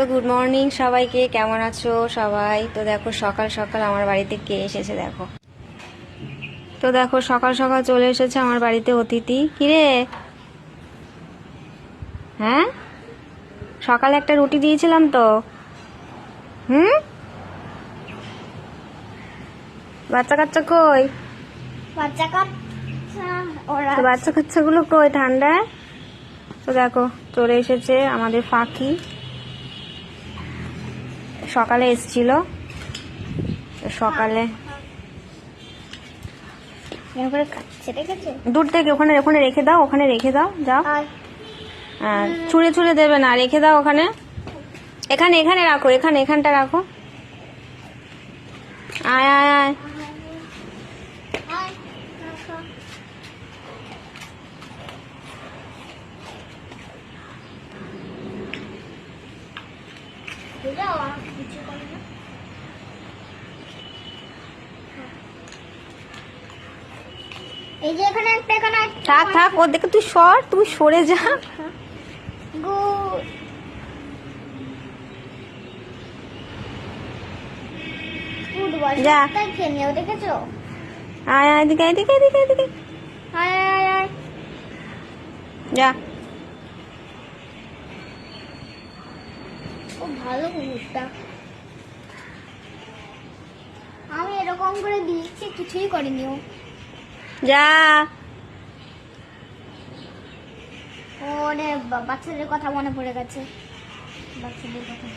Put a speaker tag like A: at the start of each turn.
A: তো good morning সবাইকে, কেমন আছো সবাই? তো দেখো সকাল সকাল আমার বাড়িতে কে এসেছে দেখো। তো দেখো সকাল সকাল চলে এসেছে আমার বাড়িতে অতিথি। কিরে, হ্যাঁ সকালে একটা রুটি দিয়েছিলাম তো। হুম, বাচ্চা কাচ্চা কই?
B: বাচ্চা কাচ্চা ওরা
A: তো বাচ্চা কাচ্চাগুলো কই ঠান্ডায়? তো দেখো চলে এসেছে আমাদের ফাঁকি, সকালে এসছিল। তো সকালে
B: এরপরে কাচ্ছে দেখেছো?
A: দূর থেকে ওখানে ওখানে রেখে দাও, ওখানে রেখে দাও, যাও।
B: আর
A: আর ছুঁড়ে ছুঁড়ে দেবে না, রেখে দাও ওখানে। এখানে এখানে রাখো, এখানে এখানটা রাখো। আয় আয় আয়।
B: এই যে এখানে একটা
A: থাক থাক, ওর দেখে তুই সর, তুই সরে যা।
B: গুড ফুটবল
A: যা।
B: তাই খেলেও দেখেছো?
A: আয় আয়, এদিকে এদিকে এদিকে এদিকে,
B: আয় আয় আয়
A: যা।
B: খুব ভালো কুকুরটা। আমি এরকম করে দিয়েছি, কিছুই করিনি ও।
A: যা।
B: ওরে বাচ্চাদের কথা মনে পড়ে গেছে, বাচ্চাদের কথা।